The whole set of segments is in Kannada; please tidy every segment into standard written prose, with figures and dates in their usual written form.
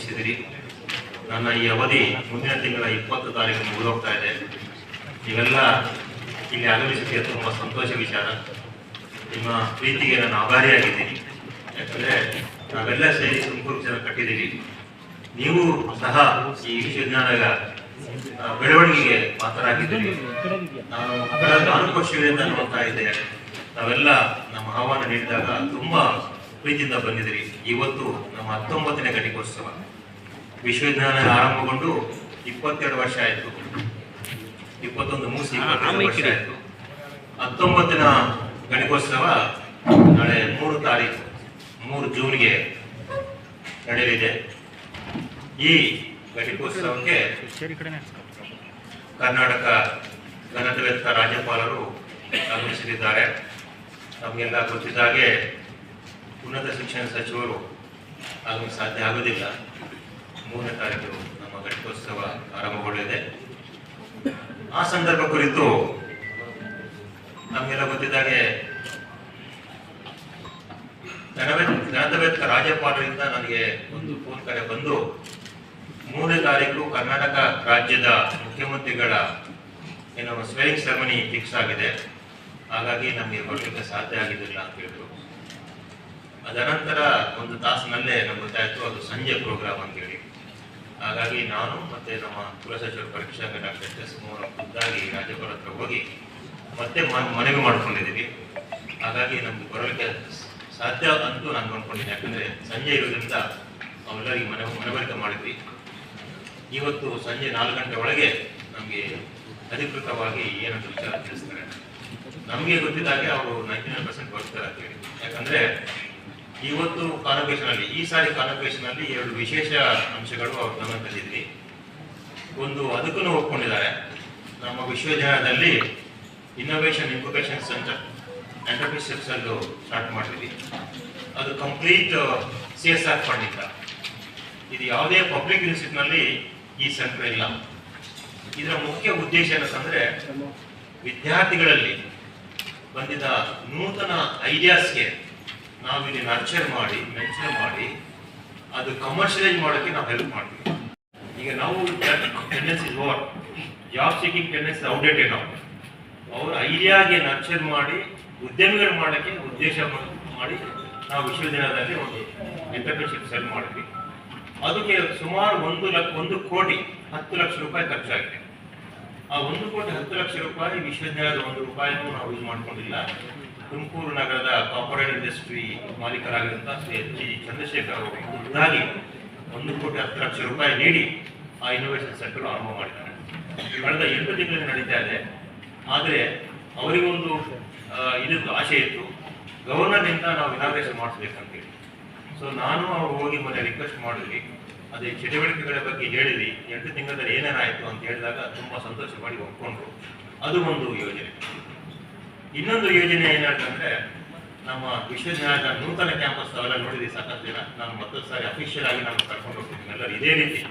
ಗೌರವಿಸಿದಿರಿ. ನನ್ನ ಈ ಅವಧಿ ಮುಂದಿನ ತಿಂಗಳ 20 ತಾರೀಕು ಮುಗಿದೋಗ್ತಾ ಇದೆ. ನೀವೆಲ್ಲ ಇಲ್ಲಿ ಆಗಮಿಸಿದ ತುಂಬ ಸಂತೋಷ ವಿಚಾರ. ನಿಮ್ಮ ಪ್ರೀತಿಗೆ ನಾನು ಆಭಾರಿಯಾಗಿದ್ದೀನಿ. ಯಾಕಂದರೆ ನಾವೆಲ್ಲ ಸೇರಿ ತುಮಕೂರು ಜನ ಕಟ್ಟಿದ್ದೀವಿ. ನೀವು ಸಹ ಈ ವಿಶ್ವವಿದ್ಯಾಲಯದ ಬೆಳವಣಿಗೆಗೆ ಪಾತ್ರರಾಗಿದ್ದೀರಿ. ನಾನು ಖುಷಿಯಿಂದ ನೋಡ್ತಾ ಇದ್ದೆ. ನಾವೆಲ್ಲ ನಮ್ಮ ಆಹ್ವಾನ ನೀಡಿದಾಗ ತುಂಬಾ ಪ್ರೀತಿಯಿಂದ ಬಂದಿದ್ದೀರಿ. ಇವತ್ತು ನಮ್ಮ 19ನೇ ಘಟಿಕೋತ್ಸವ. ವಿಶ್ವವಿದ್ಯಾಲಯ ಆರಂಭಗೊಂಡು 22 ವರ್ಷ ಆಯಿತು. 21 ಮುಗಿಸಿ 22 ವರ್ಷ ಆಯಿತು. 19ನ ಘಟಿಕೋತ್ಸವ ನಾಳೆ 3 ಜೂನ್ಗೆ ನಡೆಯಲಿದೆ. ಈ ಘಟಿಕೋತ್ಸವಕ್ಕೆ ಕರ್ನಾಟಕ ಘನತೆವೆತ್ತ ರಾಜ್ಯಪಾಲರು ಆಗಮಿಸಲಿದ್ದಾರೆ. ನಮಗೆಲ್ಲ ಗೊತ್ತಿದ್ದಾಗೆ ಉನ್ನತ ಶಿಕ್ಷಣ ಸಚಿವರು ಆಗಲು ಸಾಧ್ಯ ಆಗುವುದಿಲ್ಲ. 3ನೇ ತಾರೀಕು ನಮ್ಮ ಘಟಿಕೋತ್ಸವ ಆರಂಭಗೊಳ್ಳಲಿದೆ. ಆ ಸಂದರ್ಭ ಕುರಿತು ನಮಗೆಲ್ಲ ಗೊತ್ತಿದ್ದಾಗೆ ಘನತೆವೆತ್ತ ರಾಜ್ಯಪಾಲರಿಂದ ನನಗೆ ಒಂದು ಫೋನ್ ಕರೆ ಬಂದು 3ನೇ ತಾರೀಕು ಕರ್ನಾಟಕ ರಾಜ್ಯದ ಮುಖ್ಯಮಂತ್ರಿಗಳ ಸ್ವೇರಿಂಗ್ ಸೆರೆಮನಿ ಫಿಕ್ಸ್ ಆಗಿದೆ, ಹಾಗಾಗಿ ನಮಗೆ ಬರಲಿಕ್ಕೆ ಸಾಧ್ಯ ಆಗಿದ್ದಿಲ್ಲ ಅಂತ ಹೇಳಿದ್ರು. ಅದನಂತರ 1 ತಾಸಿನಲ್ಲೇ ನಮ್ಗೆ ಗೊತ್ತಾಯಿತು ಅದು ಸಂಜೆ ಪ್ರೋಗ್ರಾಮ್ ಅಂತ ಹೇಳಿ. ಹಾಗಾಗಿ ನಾನು ಮತ್ತೆ ನಮ್ಮ ಕುಲಸಚಿವರು ಪರೀಕ್ಷಾ ಡಾಕ್ಟರ್ ಎಸ್ ಖುದ್ದಾಗಿ ರಾಜ್ಯಪಾಲ ಹತ್ರ ಹೋಗಿ ಮತ್ತೆ ಮನವಿ ಮಾಡ್ಕೊಂಡಿದ್ದೀವಿ. ಹಾಗಾಗಿ ನಮ್ಗೆ ಬರಲಿಕ್ಕೆ ಸಾಧ್ಯ ಅಂತೂ ನಾನು ಅಂದ್ಕೊಂಡಿದ್ದೀನಿ. ಯಾಕಂದರೆ ಸಂಜೆ ಇರೋದ್ರಿಂದ ಅವೆಲ್ಲರಿಗೆ ಮನವರಿಕೆ ಮಾಡಿದ್ವಿ. ಇವತ್ತು ಸಂಜೆ 4 ಗಂಟೆ ಒಳಗೆ ನಮಗೆ ಅಧಿಕೃತವಾಗಿ ಏನಂತ ವಿಚಾರ ತಿಳಿಸ್ತಾರೆ. ನಮಗೆ ಗೊತ್ತಿದ್ದಾಗೆ ಅವರು 99% ಬರ್ತಾರೆ ಅಂತ ಹೇಳಿ. ಯಾಕಂದರೆ ಇವತ್ತು ಕಾನ್ವೊಕೇಶನಲ್ಲಿ ಈ ಸಾರಿ ಕಾನ್ವೊಕೇಶನಲ್ಲಿ 2 ವಿಶೇಷ ಅಂಶಗಳು ಅವ್ರು ಗಮನ ತಂದಿದ್ವಿ. ಒಂದು ಅದಕ್ಕೂ ಒಪ್ಕೊಂಡಿದ್ದಾರೆ. ನಮ್ಮ ವಿಶ್ವವಿದ್ಯಾಲಯದಲ್ಲಿ innovation incubation centre entrepreneurship cell start ಮಾಡಿದ್ವಿ. ಅದು ಕಂಪ್ಲೀಟ್ CSR ಫಂಡಿಂದ. ಇದು ಯಾವುದೇ ಪಬ್ಲಿಕ್ ಯೂನಿವರ್ಸಿಟಿನಲ್ಲಿ ಈ ಸೆಂಟರ್ ಇಲ್ಲ. ಇದರ ಮುಖ್ಯ ಉದ್ದೇಶ ಏನಂತಂದ್ರೆ ವಿದ್ಯಾರ್ಥಿಗಳಲ್ಲಿ ಬಂದಿದ್ದ ನೂತನ ಐಡಿಯಾಸ್ಗೆ ನಾವಿಲ್ಲಿ ನರ್ಚರ್ ಮಾಡಿ ಮೆನ್ಷನ್ ಮಾಡಿ ಅದು ಕಮರ್ಷಿಯಲೈಸ್ ಮಾಡೋಕ್ಕೆ ನಾವು ಹೆಲ್ಪ್ ಮಾಡ್ತೀವಿ. ಈಗ ನಾವು tendency what job seeking tendency outdated. ನಾವು ಅವ್ರ ಐಡಿಯಾಗೆ ನರ್ಚರ್ ಮಾಡಿ ಉದ್ಯಮಿಗಳು ಮಾಡೋಕ್ಕೆ ಉದ್ದೇಶ ಮಾಡಿ ನಾವು ವಿಶ್ವವಿದ್ಯಾಲಯದಲ್ಲಿ ಒಂದು ಎಂಟರ್ಪ್ರಿನರ್ಶಿಪ್ ಸೆಲ್ ಮಾಡಿದ್ವಿ. ಅದಕ್ಕೆ ಸುಮಾರು 1 ಕೋಟಿ 10 ಲಕ್ಷ ರೂಪಾಯಿ ಖರ್ಚಾಗಿದೆ. ಆ 1 ಕೋಟಿ 10 ಲಕ್ಷ ರೂಪಾಯಿ ವಿಶ್ವವಿದ್ಯಾಲಯದ 1 ರೂಪಾಯಿನೂ ನಾವು ಯೂಸ್ ಮಾಡ್ಕೊಂಡಿಲ್ಲ. ತುಮಕೂರು ನಗರದ ಕಾರ್ಪೊರೇಟ್ ಇಂಡಸ್ಟ್ರಿ ಮಾಲೀಕರಾಗಿರುವಂತಹ ಶ್ರೀ H.G. ಚಂದ್ರಶೇಖರ್ ಅವರು ಖುದ್ದಾಗಿ 1 ಕೋಟಿ 10 ಲಕ್ಷ ರೂಪಾಯಿ ನೀಡಿ ಆ ಇನ್ನೋವೇಷನ್ ಸೆಂಟರ್ ಆರಂಭ ಮಾಡಿದ್ದಾರೆ. ಕಳೆದ 8 ತಿಂಗಳಿಂದ ನಡೀತಾ ಇದೆ. ಆದರೆ ಅವರಿಗೊಂದು ಇದಕ್ಕೆ ಆಸೆ ಇತ್ತು, ಗವರ್ನರ್ನಿಂದ ನಾವು ಇನಾಗ್ರೇಷನ್ ಮಾಡಿಸ್ಬೇಕಂತೇಳಿ. ಸೊ ನಾನು ಅವ್ರು ಹೋಗಿ ಮೊನ್ನೆ ರಿಕ್ವೆಸ್ಟ್ ಮಾಡಿದ್ವಿ. ಅದೇ ಚಟುವಟಿಕೆಗಳ ಬಗ್ಗೆ ಹೇಳಿದ್ವಿ. 8 ತಿಂಗಳಲ್ಲಿ ಏನೇನಾಯಿತು ಅಂತ ಹೇಳಿದಾಗ ತುಂಬ ಸಂತೋಷ ಮಾಡಿ ಒಪ್ಕೊಂಡ್ರು. ಅದು ಒಂದು ಯೋಜನೆ. ಇನ್ನೊಂದು ಯೋಜನೆ ಏನಾಯ್ತಂದ್ರೆ ನಮ್ಮ ವಿಶ್ವವಿದ್ಯಾಲಯದ ನೂತನ ಕ್ಯಾಂಪಸ್ ಅವೆಲ್ಲ ನೋಡಿದ್ವಿ ಸಾಕಷ್ಟು ಜನ. ನಾನು ಮತ್ತೊಂದು ಸಾರಿ ಅಫಿಷಿಯಲ್ ಆಗಿ ನಾನು ಕರ್ಕೊಂಡು ಹೋಗ್ತೀನಿ. ಎಲ್ಲರೂ ಇದೇ ರೀತಿ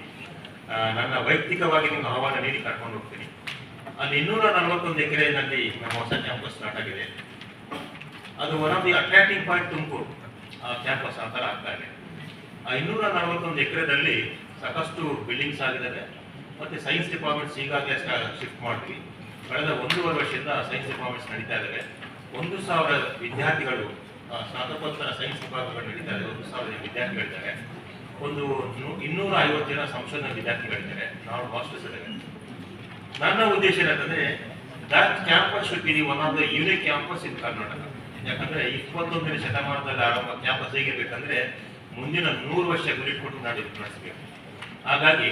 ನನ್ನ ವೈಯಕ್ತಿಕವಾಗಿ ನಿಮ್ಗೆ ಆಹ್ವಾನ ನೀಡಿ ಕರ್ಕೊಂಡು ಹೋಗ್ತೀನಿ. ಅಲ್ಲಿ 241 ಎಕರೆಯಲ್ಲಿ ನಮ್ಮ ಹೊಸ ಕ್ಯಾಂಪಸ್ ಸ್ಟಾರ್ಟ್ ಆಗಿದೆ. ಅದು one of the attracting point Tumakuru campus ಆ ಥರ ಆಗ್ತಾ ಇದೆ. ಆ 241 ಎಕರೆದಲ್ಲಿ ಸಾಕಷ್ಟು ಬಿಲ್ಡಿಂಗ್ಸ್ ಆಗಿದ್ದಾವೆ. ಮತ್ತು ಸೈನ್ಸ್ ಡಿಪಾರ್ಟ್ಮೆಂಟ್ಸ್ ಈಗಾಗಲೇ ಶಿಫ್ಟ್ ಮಾಡ್ತೀವಿ. ಕಳೆದ 1.5 ವರ್ಷದಿಂದ ಸೈನ್ಸ್ ಡಿಪಾರ್ಟ್ಮೆಂಟ್ಸ್ ನಡೀತಾ ಇದ್ದಾವೆ. 1,000 ವಿದ್ಯಾರ್ಥಿಗಳು ಸ್ನಾತಕೋತ್ತರ ಸೈನ್ಸ್ ವಿಭಾಗಗಳು ನಡೀತಾ ಇದೆ. 1,000 ವಿದ್ಯಾರ್ಥಿಗಳಿದ್ದಾರೆ. ಒಂದು 250 ಜನ ಸಂಶೋಧನಾ ವಿದ್ಯಾರ್ಥಿಗಳಿದ್ದಾರೆ. ನಾವು ಮಾಸ್ಟರ್ಸ್ ಇದ್ದೇವೆ. ನನ್ನ ಉದ್ದೇಶ ಏನಂತಂದರೆ that campus should be one of the unique campus in Karnataka. ಯಾಕಂದರೆ 21ನೇ ಶತಮಾನದಲ್ಲಿ ಆರಂಭ ಕ್ಯಾಂಪಸ್ ಹೇಗಿರ್ಬೇಕಂದ್ರೆ ಮುಂದಿನ 100 ವರ್ಷ ಗುರಿಟ್ಕೊಂಡು ನಡೆಸಬೇಕು. ಹಾಗಾಗಿ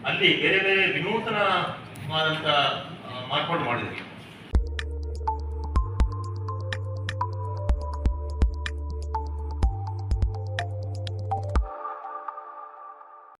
ಅಲ್ಲಿ ಬೇರೆ ಬೇರೆ ವಿನೂತನವಾದಂಥ ಮಾರ್ಪಾಡು ಮಾಡಿದ್ವಿ.